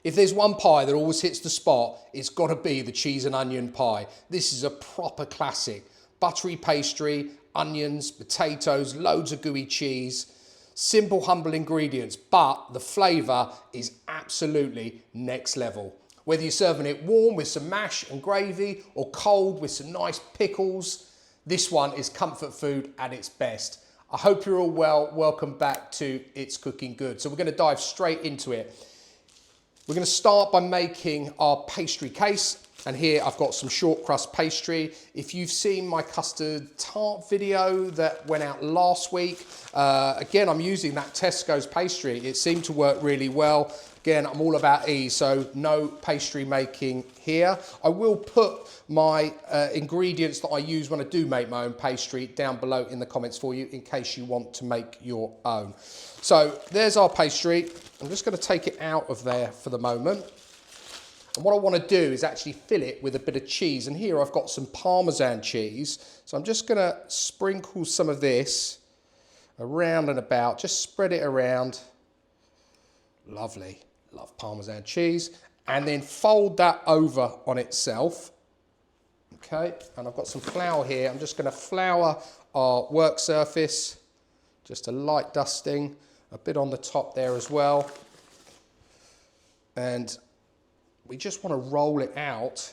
If there's one pie that always hits the spot, it's got to be the cheese and onion pie. This is a proper classic. Buttery pastry, onions, potatoes, loads of gooey cheese. Simple, humble ingredients, but the flavour is absolutely next level. Whether you're serving it warm with some mash and gravy or cold with some nice pickles, this one is comfort food at its best. I hope you're all well. Welcome back to It's Cooking Good. So we're going to dive straight into it. We're going to start by making our pastry case. And here I've got some shortcrust pastry. If you've seen my custard tart video that went out last week, again, I'm using that Tesco's pastry. It seemed to work really well. Again, I'm all about ease, so no pastry making here. I will put my ingredients that I use when I do make my own pastry down below in the comments for you in case you want to make your own. So there's our pastry. I'm just going to take it out of there for the moment. And what I want to do is actually fill it with a bit of cheese. And here I've got some Parmesan cheese. So I'm just going to sprinkle some of this around and about. Just spread it around. Lovely. Love Parmesan cheese. And then fold that over on itself. Okay. And I've got some flour here. I'm just going to flour our work surface. Just a light dusting. A bit on the top there as well. And we just want to roll it out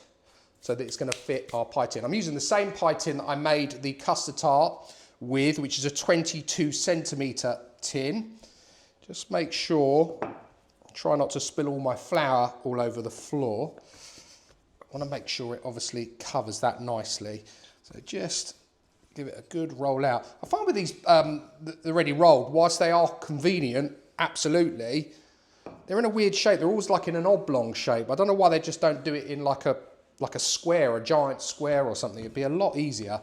so that it's going to fit our pie tin. I'm using the same pie tin that I made the custard tart with, which is a 22 centimetre tin. Just make sure, try not to spill all my flour all over the floor. I want to make sure it obviously covers that nicely. So just give it a good roll out. I find with these, the ready rolled, whilst they are convenient, absolutely, they're in a weird shape. They're always like in an oblong shape. I don't know why they just don't do it in like a square, a giant square or something. It'd be a lot easier.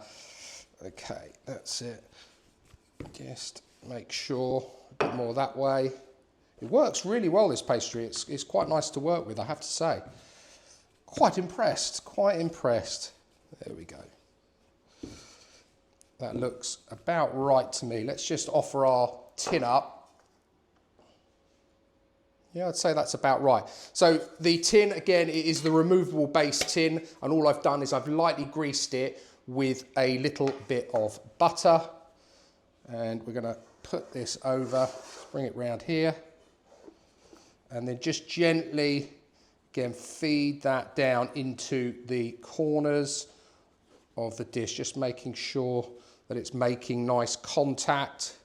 Okay, that's it. Just make sure a bit more that way. It works really well, this pastry. It's quite nice to work with, I have to say. Quite impressed, quite impressed. There we go. That looks about right to me. Let's just offer our tin up. Yeah, I'd say that's about right. So the tin, again, it is the removable base tin, and all I've done is I've lightly greased it with a little bit of butter. And we're going to put this over, bring it round here, and then just gently, again, feed that down into the corners of the dish, just making sure that it's making nice contact.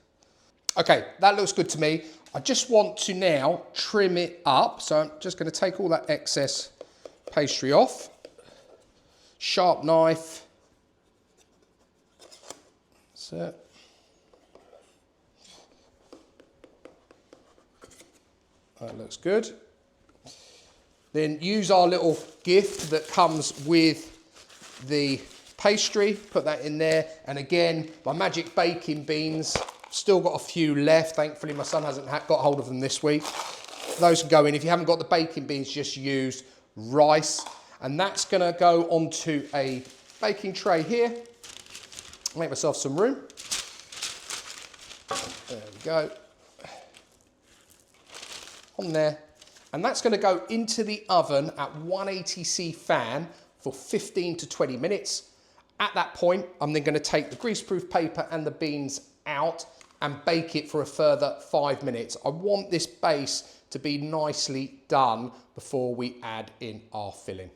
Okay, that looks good to me. I just want to now trim it up. So I'm just going to take all that excess pastry off. Sharp knife. That's it. That looks good. Then use our little gift that comes with the pastry. Put that in there. And again, my magic baking beans. Still got a few left. Thankfully, my son hasn't got hold of them this week. Those can go in. If you haven't got the baking beans, just use rice. And that's going to go onto a baking tray here. Make myself some room. There we go. On there. And that's going to go into the oven at 180C fan for 15 to 20 minutes. At that point, I'm then going to take the greaseproof paper and the beans out and bake it for a further 5 minutes. I want this base to be nicely done before we add in our filling.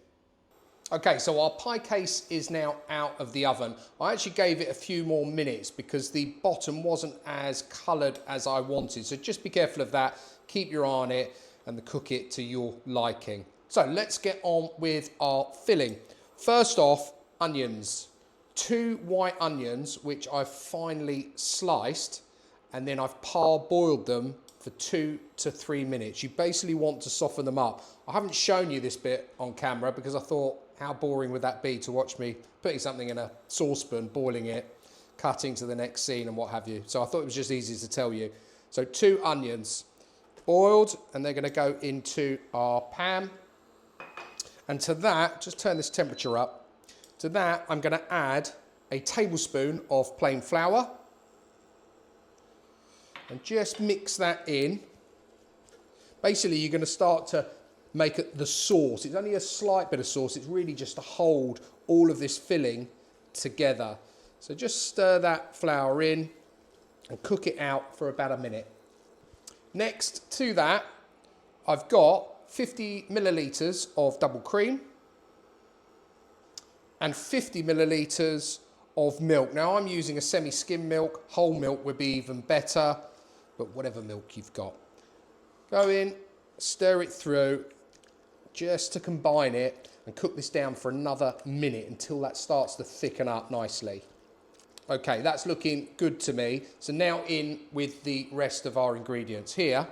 Okay, so our pie case is now out of the oven. I actually gave it a few more minutes because the bottom wasn't as coloured as I wanted. So just be careful of that. Keep your eye on it and cook it to your liking. So let's get on with our filling. First off, onions. 2 white onions, which I've finely sliced, and then I've parboiled them for 2 to 3 minutes. You basically want to soften them up. I haven't shown you this bit on camera because I thought, how boring would that be to watch me putting something in a saucepan, boiling it, cutting to the next scene and what have you. So I thought it was just easy to tell you. So 2 onions boiled, and they're going to go into our pan. And to that, just turn this temperature up. To that, I'm going to add a tablespoon of plain flour. And just mix that in. Basically, you're going to start to make the sauce. It's only a slight bit of sauce. It's really just to hold all of this filling together. So just stir that flour in and cook it out for about a minute. Next to that, I've got 50 millilitres of double cream and 50 millilitres of milk. Now I'm using a semi-skim milk. Whole milk would be even better, but whatever milk you've got. Go in, stir it through just to combine it and cook this down for another minute until that starts to thicken up nicely. Okay, that's looking good to me. So now in with the rest of our ingredients. Here,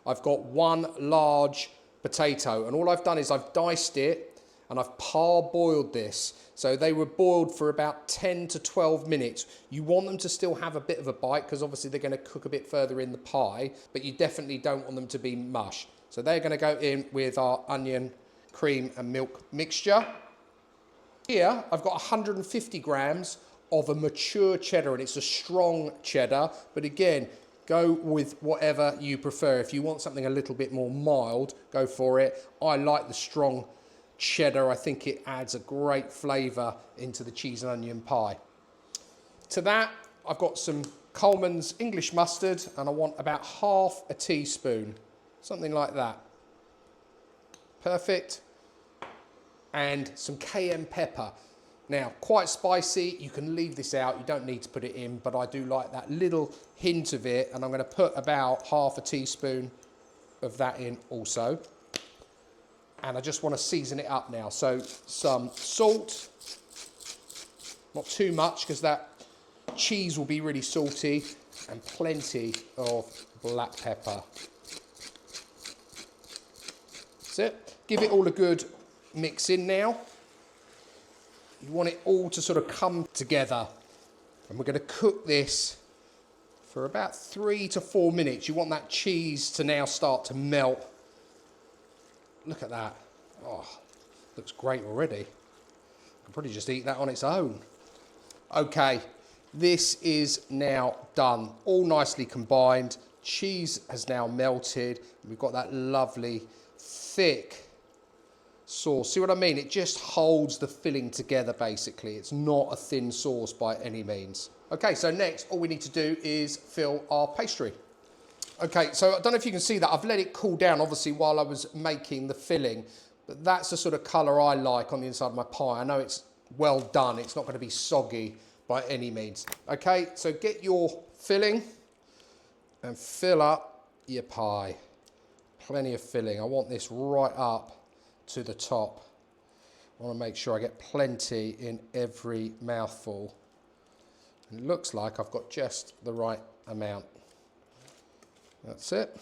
I've got one large potato, and all I've done is I've diced it and I've parboiled this. So they were boiled for about 10 to 12 minutes. You want them to still have a bit of a bite because obviously they're going to cook a bit further in the pie, but you definitely don't want them to be mush. So they're going to go in with our onion, cream and milk mixture. Here, I've got 150 grams of a mature cheddar, and it's a strong cheddar, but again, go with whatever you prefer. If you want something a little bit more mild, go for it. I like the strong cheddar. I think it adds a great flavour into the cheese and onion pie. To that, I've got some Coleman's English mustard, and I want about half a teaspoon, something like that. Perfect. And some cayenne pepper. Now, quite spicy. You can leave this out. You don't need to put it in, but I do like that little hint of it, and I'm going to put about half a teaspoon of that in also. And I just want to season it up now. So some salt, not too much because that cheese will be really salty, and plenty of black pepper. That's it. Give it all a good mix in now. You want it all to sort of come together. And we're going to cook this for about 3 to 4 minutes. You want that cheese to now start to melt. Look at that. Oh, looks great already. I could probably just eat that on its own. Okay, this is now done. All nicely combined. Cheese has now melted. We've got that lovely, thick sauce. See what I mean? It just holds the filling together basically. It's not a thin sauce by any means. Okay, so next all we need to do is fill our pastry. Okay, so I don't know if you can see that. I've let it cool down obviously while I was making the filling, but that's the sort of colour I like on the inside of my pie. I know it's well done. It's not going to be soggy by any means. Okay, so get your filling and fill up your pie. Plenty of filling. I want this right up to the top. I want to make sure I get plenty in every mouthful. It looks like I've got just the right amount. That's it.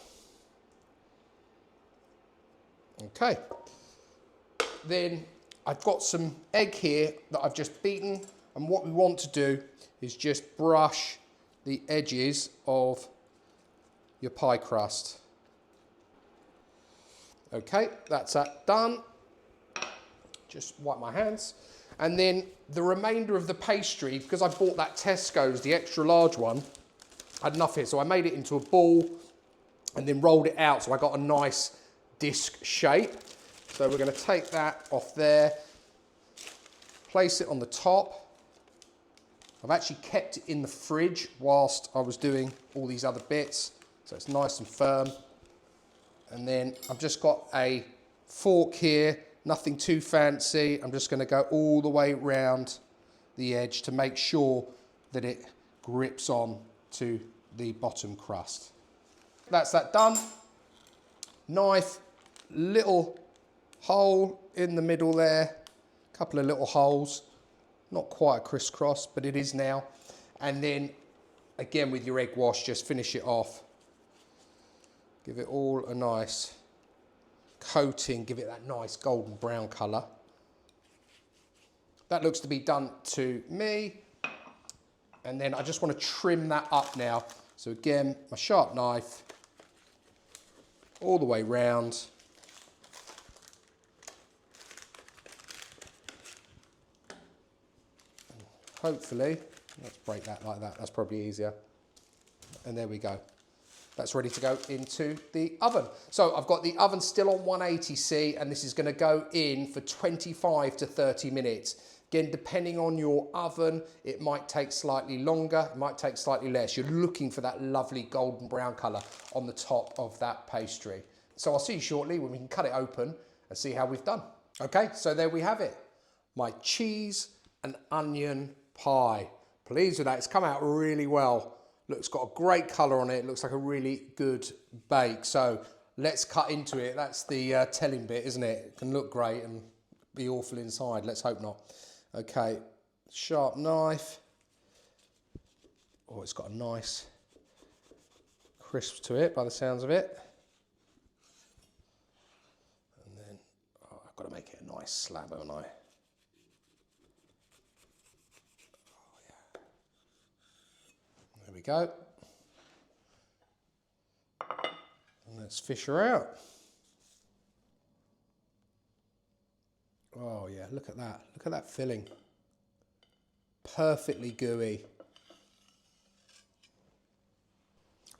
Okay. Then I've got some egg here that I've just beaten, and what we want to do is just brush the edges of your pie crust. Okay, that's that done. Just wipe my hands. And then the remainder of the pastry, because I bought that Tesco's, the extra large one, I had enough here. So I made it into a ball and then rolled it out. So I got a nice disc shape. So we're going to take that off there, place it on the top. I've actually kept it in the fridge whilst I was doing all these other bits. So it's nice and firm. And then I've just got a fork here, nothing too fancy. I'm just going to go all the way round the edge to make sure that it grips on to the bottom crust. That's that done. Knife, little hole in the middle there, a couple of little holes, not quite a crisscross, but it is now. And then again with your egg wash, just finish it off. Give it all a nice coating, give it that nice golden brown colour. That looks to be done to me. And then I just want to trim that up now. So again, my sharp knife, all the way round. And hopefully, let's break that like that, that's probably easier. And there we go. that's ready to go into the oven. So I've got the oven still on 180C, and this is going to go in for 25 to 30 minutes. Again, depending on your oven, it might take slightly longer, it might take slightly less. You're looking for that lovely golden brown colour on the top of that pastry. So I'll see you shortly when we can cut it open and see how we've done. Okay, so there we have it. My cheese and onion pie. Pleased with that, it's come out really well. Look, it's got a great colour on it. It looks like a really good bake. So let's cut into it. That's the telling bit, isn't it? It can look great and be awful inside. Let's hope not. Okay, sharp knife. Oh, it's got a nice crisp to it by the sounds of it. And then, oh, I've got to make it a nice slab, haven't I? Oh, yeah. There we go. And let's fish her out. Oh yeah, look at that. Look at that filling. Perfectly gooey.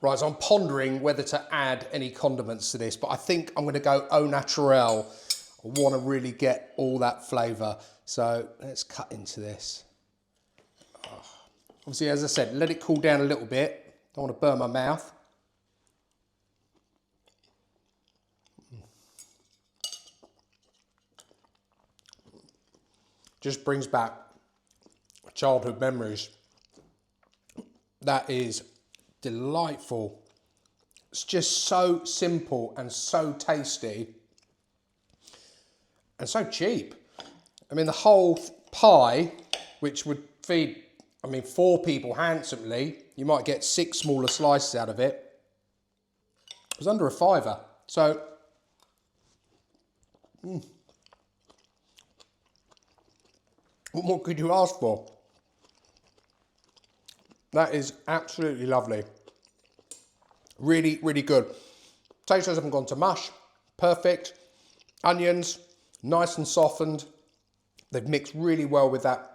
Right, so I'm pondering whether to add any condiments to this, but I think I'm going to go au naturel. I want to really get all that flavour. So let's cut into this. Oh. Obviously, as I said, let it cool down a little bit. Don't want to burn my mouth. Just brings back childhood memories. That is delightful. It's just so simple and so tasty and so cheap. I mean, the whole pie, which would feed, 4 people handsomely, you might get 6 smaller slices out of it. It was under £5. So, what more could you ask for? That is absolutely lovely. Really, really good. Potatoes haven't gone to mush. Perfect. Onions, nice and softened. They've mixed really well with that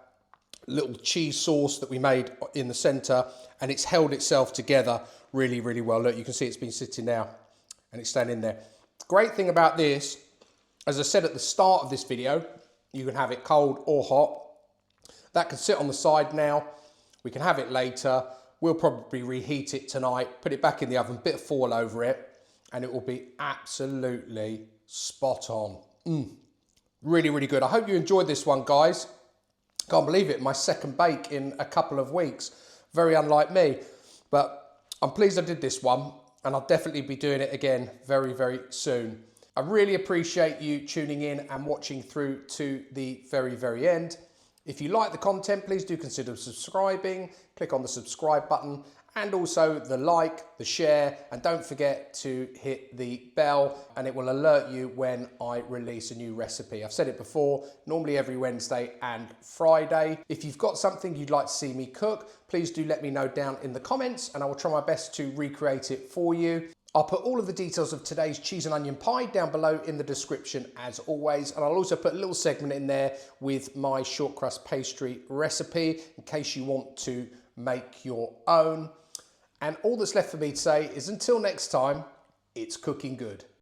little cheese sauce that we made in the centre, and it's held itself together really, really well. Look, you can see it's been sitting now and it's staying in there. Great thing about this, as I said at the start of this video, you can have it cold or hot. That can sit on the side now. We can have it later. We'll probably reheat it tonight, put it back in the oven, bit of foil over it, and it will be absolutely spot on. Really, really good. I hope you enjoyed this one, guys. Can't believe it, my second bake in a couple of weeks. Very unlike me, but I'm pleased I did this one, and I'll definitely be doing it again very, very soon. I really appreciate you tuning in and watching through to the very, very end. If you like the content, please do consider subscribing. Click on the subscribe button and also the like, the share, and don't forget to hit the bell and it will alert you when I release a new recipe. I've said it before, normally every Wednesday and Friday. If you've got something you'd like to see me cook, please do let me know down in the comments and I will try my best to recreate it for you. I'll put all of the details of today's cheese and onion pie down below in the description as always, and I'll also put a little segment in there with my shortcrust pastry recipe in case you want to make your own. And all that's left for me to say is until next time, it's cooking good.